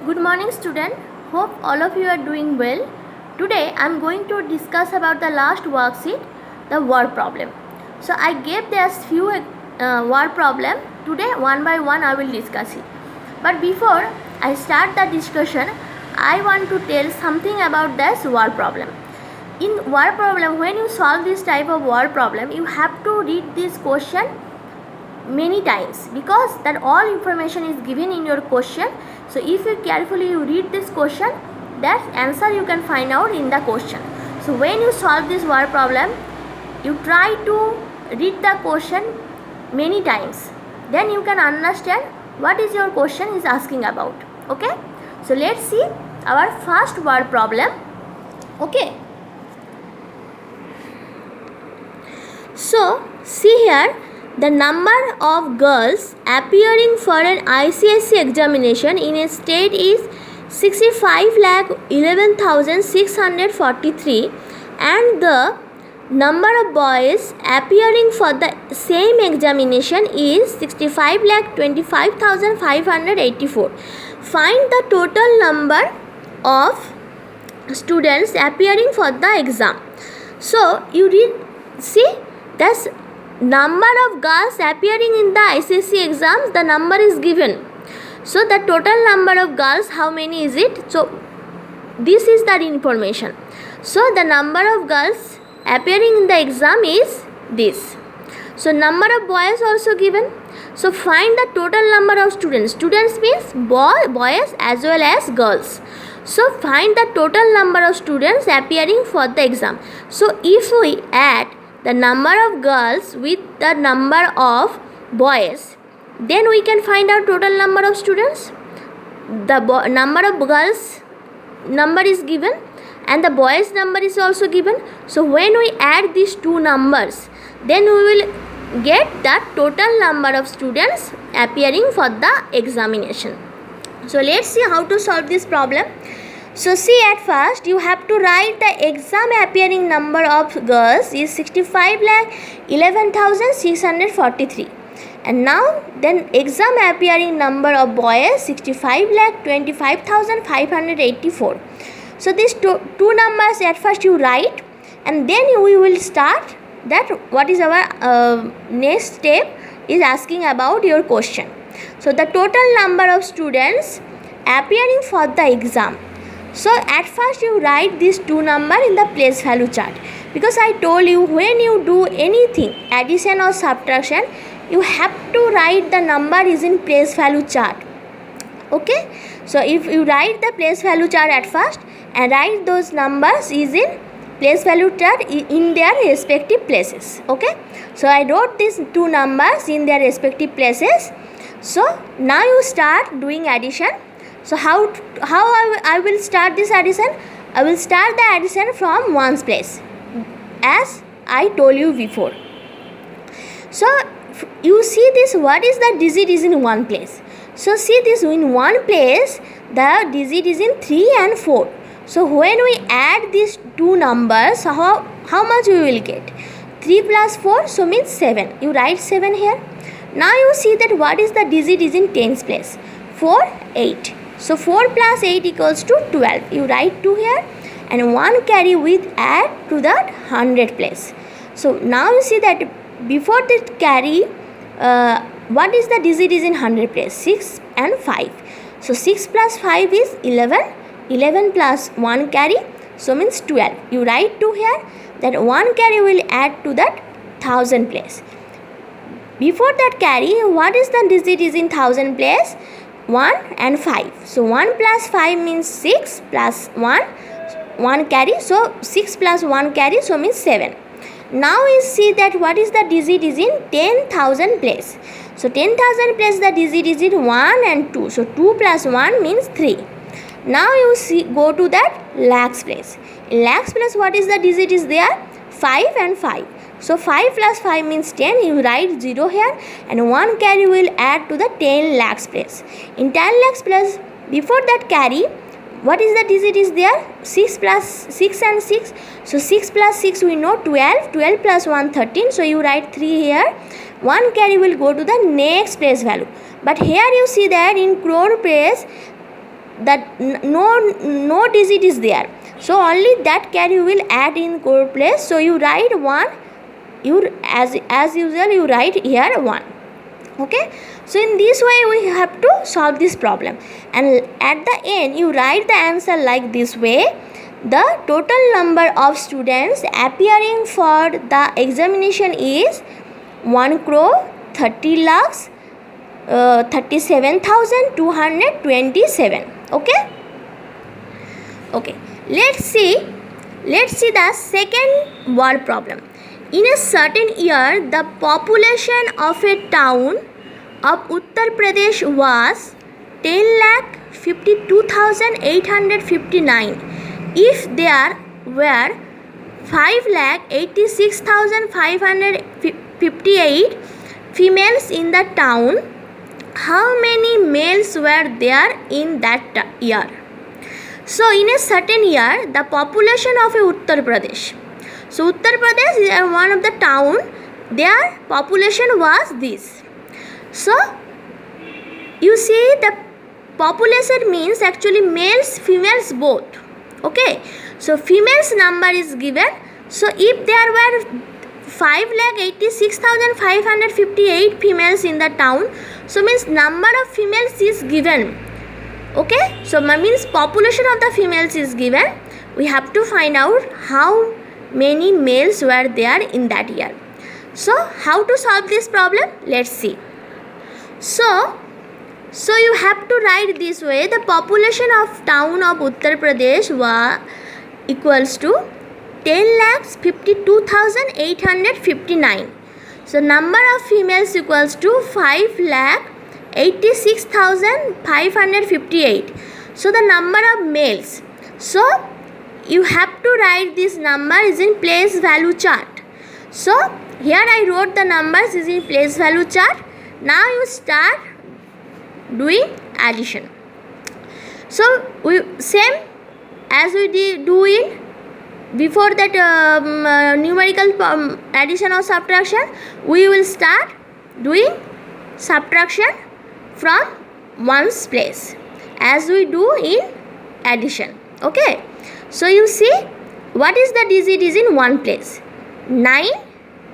Good morning student. Hope all of you are doing well. Today I am going to discuss about the last worksheet, the word problem. So I gave this few word problem. Today one by one I will discuss it. But before I start the discussion, I want to tell something about this word problem. In word problem, when you solve this type of word problem, you have to read this question many times because that all information is given in your question. So if you carefully read this question, that answer you can find out in the question. So when you solve this word problem, you try to read the question many times, then you can understand what is your question is asking about. Okay, so let's see our first word problem. Okay, so see here, the number of girls appearing for an ICSE examination in a state is 65,11,643 and the number of boys appearing for the same examination is 65,25,584. Find the total number of students appearing for the exam. So you read, see, that's number of girls appearing in the ICSE exams, the number is given. So the total number of girls, how many is it? So this is that information. So the number of girls appearing in the exam is this. So number of boys also given. So find the total number of students. Students means boys as well as girls. So find the total number of students appearing for the exam. So if we add the number of girls with the number of boys, then we can find out total number of students. The number of girls number is given and the boys number is also given. So when we add these two numbers, then we will get the total number of students appearing for the examination. So let's see how to solve this problem. So see, at first you have to write the exam appearing number of girls is 65,11,643 and now then exam appearing number of boys 65,25,584. So these two numbers at first you write and then we will start that what is our next step is asking about your question. So the total number of students appearing for the exam. So at first you write these two numbers in the place value chart, because I told you when you do anything addition or subtraction, you have to write the number is in place value chart. Okay, so if you write the place value chart at first and write those numbers is in place value chart in their respective places. Okay, so I wrote these two numbers in their respective places. So now you start doing addition. So how I will start this addition? I will start the addition from ones place, as I told you before. So you see this, what is the digit is in one place. So see this, in one place the digit is in 3 and 4. So when we add these two numbers, how much we will get? 3 plus 4, so means 7. You write 7 here. Now you see that what is the digit is in tens place? 4, 8. So 4 plus 8 equals to 12. You write 2 here and 1 carry with add to that 100 place. So now you see that before that carry, what is the digit is in 100 place? 6 and 5. So 6 plus 5 is 11. 11 plus 1 carry, so means 12. You write 2 here, that 1 carry will add to that 1000 place. Before that carry, what is the digit is in 1000 place? 1 and 5. So 1 plus 5 means 6 plus 1 carry. So 6 plus 1 carry, so means 7. Now we see that what is the digit is in 10,000 place. So 10,000 place the digit is in 1 and 2. So 2 plus 1 means 3. Now you see, go to that lakhs place. In lakhs place what is the digit is there? 5 and 5. So 5 plus 5 means 10. You write 0 here and 1 carry will add to the 10 lakhs place. In 10 lakhs place, before that carry, what is the digit is there? 6 plus 6 and 6. So 6 plus 6 we know 12. 12 plus 1 13. So you write 3 here. 1 carry will go to the next place value. But here you see that in crore place, that no digit is there, so only that carry will add in core place. So you write 1, you as usual you write here 1. Okay, so in this way we have to solve this problem, and at the end you write the answer like this way. The total number of students appearing for the examination is 1,37,227. Okay, let's see the second word problem. In a certain year, the population of a town of Uttar Pradesh was 10,52,859. If there were 5,86,558 females in the town, how many males were there in that year? So in a certain year, the population of a Uttar Pradesh. So Uttar Pradesh is one of the town, their population was this. So you see the population means actually males, females both. Okay, so females number is given. So if there were 5,86,558 females in the town, so means number of females is given. Okay, so means population of the females is given. We have to find out how many males were there in that year. So how to solve this problem? Let's see. So you have to write this way. The population of town of Uttar Pradesh was equals to 10,52,859. So number of females equals to 5,86,558. So the number of males. So you have to write this number is in place value chart. So here I wrote the numbers is in place value chart. Now you start doing addition. So we same as we do in before that numerical addition or subtraction, we will start doing subtraction from ones place as we do in addition. Okay, so you see what is the digit is in one place, 9,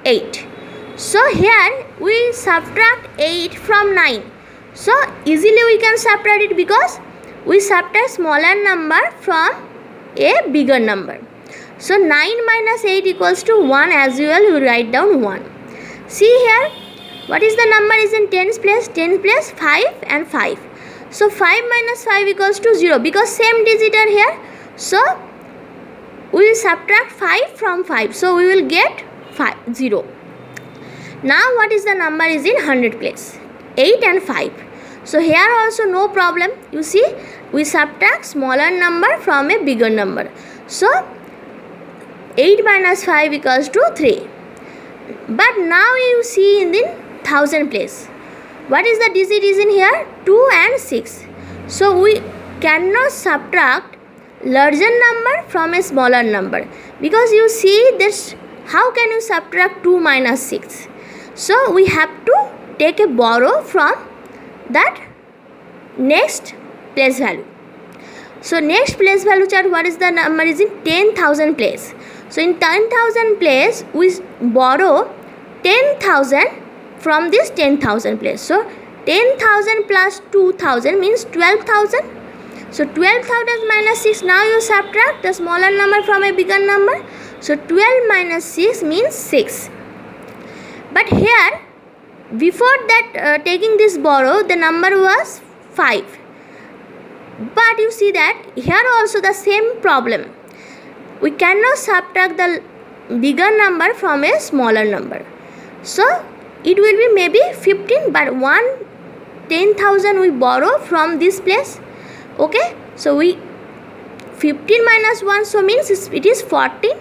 8. So here we subtract 8 from 9. So easily we can subtract it because we subtract smaller number from a bigger number. So 9 minus 8 equals to 1, as usual you write down 1. See here, what is the number is in tens place? 10 place 5 and 5. So 5 minus 5 equals to 0 because same digit are here. So we will subtract 5 from 5. So we will get 0. Now what is the number is in 100 place? 8 and 5. So here also no problem. You see, we subtract smaller number from a bigger number. So 8 minus 5 equals to 3. But now you see in the 1000 place. What is the digit is in here? 2 and 6. So we cannot subtract larger number from a smaller number. Because you see this, how can you subtract 2 minus 6? So we have to take a borrow from that next place value. So next place value chart, what is the number is in 10,000 place. So in 10,000 place we borrow 10,000 from this 10,000 place. So 10,000 plus 2,000 means 12,000. So 12,000 minus 6, now you subtract the smaller number from a bigger number. So 12 minus 6 means 6. But here before that taking this borrow, the number was 5. But you see that here also the same problem. We cannot subtract the bigger number from a smaller number. So it will be maybe 15, but 10,000 we borrow from this place. Okay, so we 15 minus 1, so means it is 14.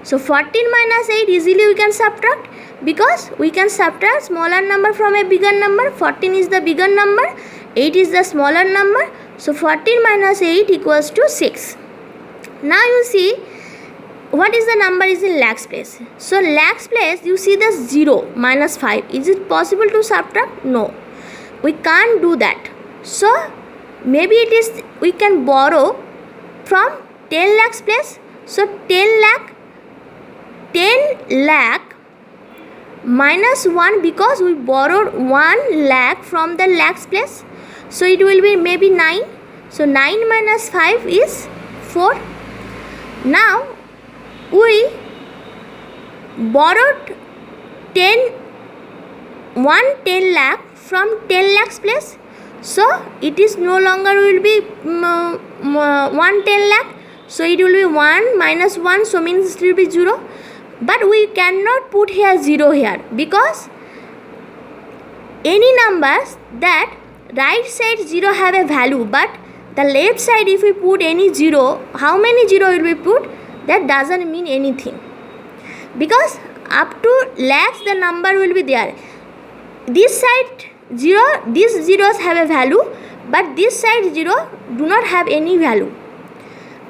So 14 minus 8 easily we can subtract, because we can subtract smaller number from a bigger number. 14 is the bigger number, 8 is the smaller number. So 14 minus 8 equals to 6. Now you see what is the number is in lakhs place. So lakhs place, you see the 0 minus 5. Is it possible to subtract? No, we can't do that. So maybe it is we can borrow from 10 lakhs place. So 10 lakh minus 1, because we borrowed 1 lakh from the lakhs place, so it will be maybe 9. So 9 minus 5 is 4. Now we borrowed 10 lakh from 10 lakhs place, so it is no longer will be 10 lakh, so it will be 1 minus 1, so means it will be 0. But we cannot put here 0 here, because any numbers that right side 0 have a value, but the left side if we put any 0, how many 0 will we put, that doesn't mean anything, because up to lakhs the number will be there. This side 0, these zeros have a value, but this side 0 do not have any value.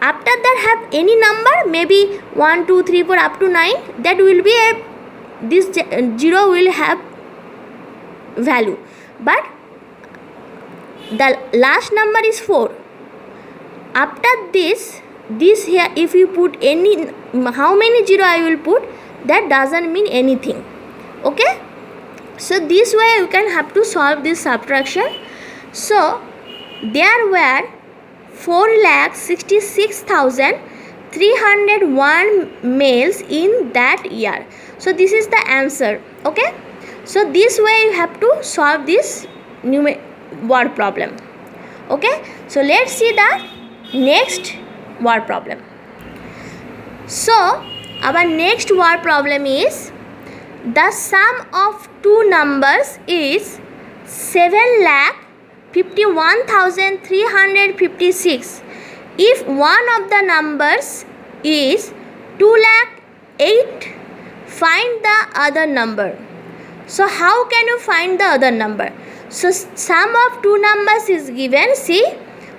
After that have any number, maybe 1 2 3 4 up to 9, that will be a, this 0 will have value, but the last number is 4. After this here if you put any, how many 0 I will put, that doesn't mean anything. Okay, so this way you can have to solve this subtraction. So there were 4,66,301 males in that year. So this is the answer. Okay, so this way you have to solve this word problem. Okay, so let's see the next word problem. So our next word problem is, the sum of two numbers is 7,51,356. If one of the numbers is 2,08,000, find the other number. So how can you find the other number? So sum of two numbers is given. See,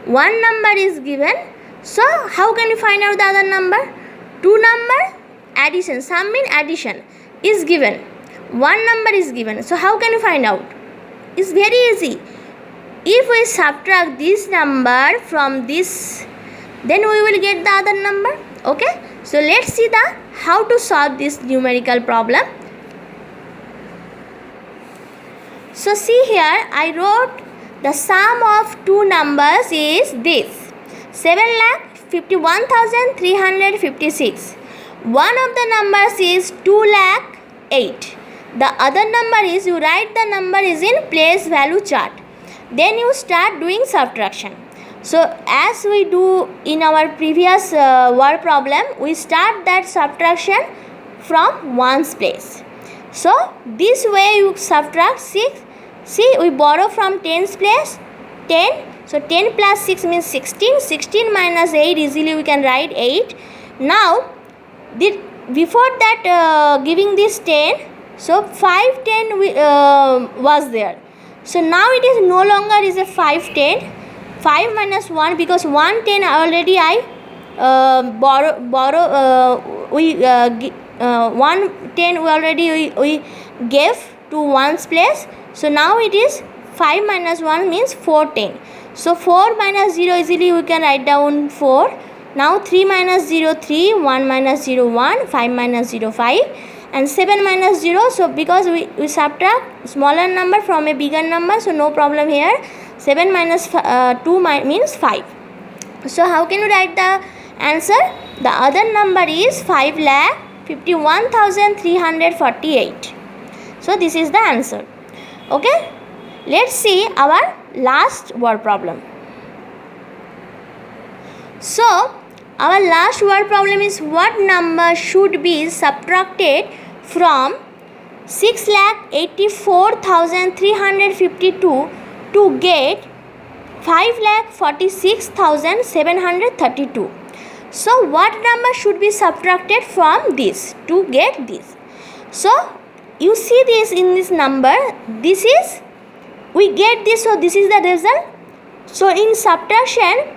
one number is given. So how can you find out the other number? Two number addition, sum mean addition, is given. One number is given. So how can you find out? It's very easy. If we subtract this number from this, then we will get the other number. Okay, so let's see the how to solve this numerical problem. So see here, I wrote the sum of two numbers is this, 7,51,356. One of the numbers is 2,08,000. The other number is, you write the number is in place value chart. Then you start doing subtraction. So as we do in our previous word problem, we start that subtraction from ones place. So this way you subtract 6. See, we borrow from tens place 10. So 10 plus 6 means 16. 16 minus 8, easily we can write 8. Now before that giving this 10, so 510 was there. So now it is no longer is a 510. 5 minus 1, because 110 already I we 110 we already we gave to ones place. So now it is 5 minus 1 means 410. So 4 minus 0, easily we can write down 4. Now 3 minus 0 3, 1 minus 0 1, 5 minus 0 5, and 7 minus 0. So because we subtract smaller number from a bigger number, so no problem here. 7 minus 2 means 5. So how can you write the answer? The other number is 5,51,348. So this is the answer. Okay, let's see our last word problem. So our last word problem is, what number should be subtracted from 6,84,352 to get 5,46,732. So what number should be subtracted from this to get this? So you see this in this number, this is, we get this, so this is the result. So in subtraction,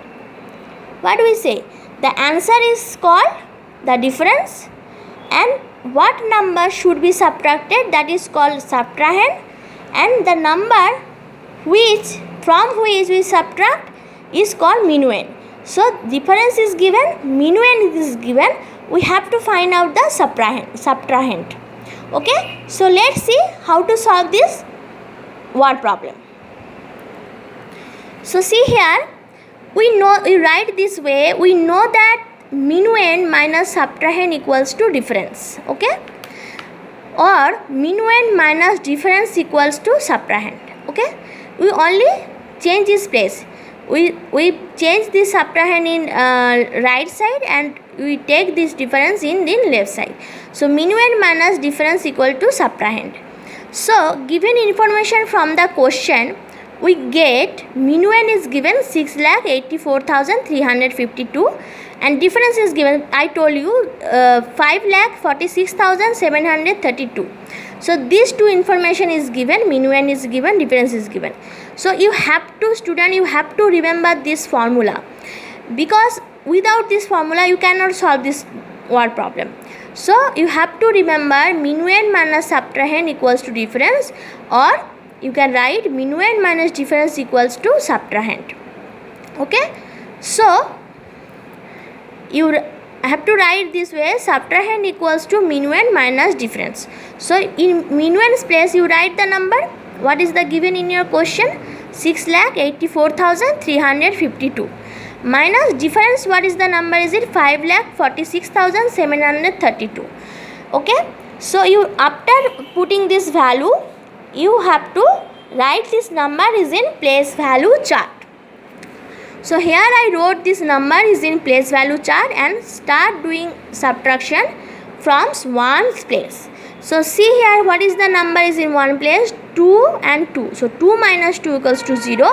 what do we say? The answer is called the difference, and what number should be subtracted, that is called subtrahend, and the number from which we subtract, is called minuend. So difference is given, minuend is given, we have to find out the subtrahend. Okay, so let's see how to solve this word problem. So see here, we write this way, we know that minuend minus subtrahend equals to difference, okay, or minuend minus difference equals to subtrahend. Okay, we only change this place, we change this subtrahend in right side and we take this difference in left side. So minuend minus difference equal to subtrahend. So given information from the question, we get minuend is given 6,84,352 and difference is given, I told you, 5,46,732. So these two information is given, minuend is given, difference is given. So you have to, student, you have to remember this formula, because without this formula you cannot solve this word problem. So you have to remember minuend minus subtrahend equals to difference, or you can write minuend minus difference equals to subtrahend. Okay, so you have to write this way, subtrahend equals to minuend minus difference. So in minuend's place you write the number, what is the given in your question, 6,84,352, minus difference, what is the number, is it 5,46,732. Okay, so you, after putting this value, you have to write this number is in place value chart. So here I wrote this number is in place value chart and start doing subtraction from ones place. So see here, what is the number is in one place, 2 and 2. So 2 minus 2 equals to 0.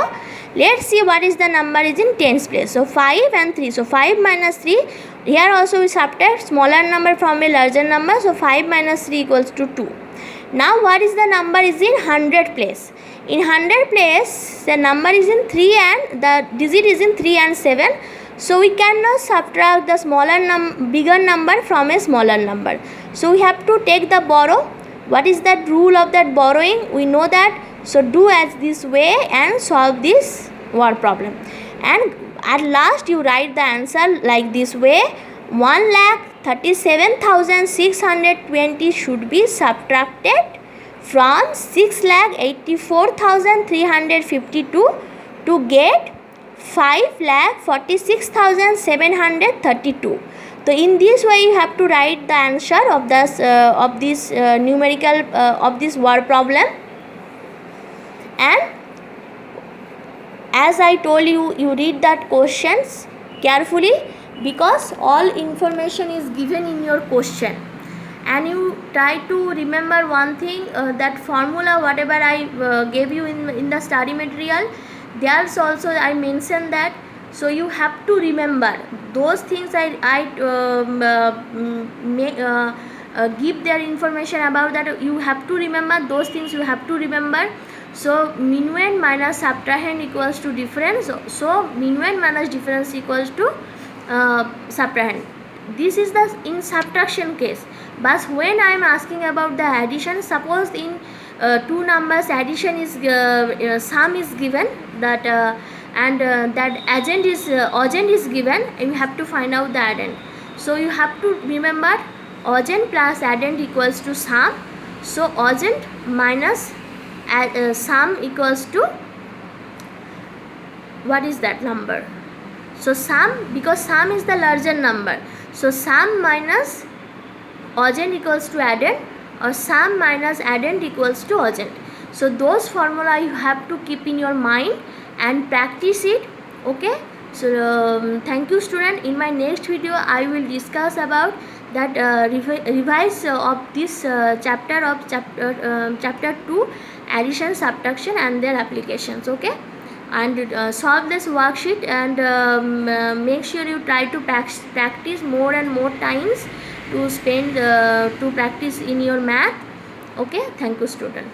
Let's see what is the number is in tens place. So 5 and 3. So 5 minus 3. Here also we subtract smaller number from a larger number. So 5 minus 3 equals to 2. Now what is the number is in 100 place. In 100 place the number is in 3 and the digit is in 3 and 7. So we cannot subtract the bigger number from a smaller number. So we have to take the borrow. What is that rule of that borrowing? We know that. So do as this way and solve this word problem. And at last you write the answer like this way. 1,37,620 should be subtracted from 6,84,352 to get 5,46,732. So in this way you have to write the answer of this numerical of this word problem. And as I told you, you read that questions carefully, because all information is given in your question, and you try to remember one thing, that formula whatever I gave you in the study material, there's also I mentioned that. So you have to remember those things. I give their information about that. You have to remember those things, you have to remember. So minuend minus subtrahend equals to difference. So minuend minus difference equals to subtrahend. This is the in subtraction case. But when I am asking about the addition, suppose in two numbers addition is sum is given, that that agent is given, and you have to find out the addend. So you have to remember agent plus addend equals to sum. So agent minus sum equals to what is that number? So sum, because sum is the larger number, so sum minus agent equals to addend, or sum minus addend equals to agent. So those formula you have to keep in your mind and practice it. Okay, so thank you student. In my next video I will discuss about that revise of this chapter of chapter 2, addition, subtraction and their applications. Okay, and solve this worksheet, and make sure you try to practice more and more times to spend to practice in your math. Okay, thank you student.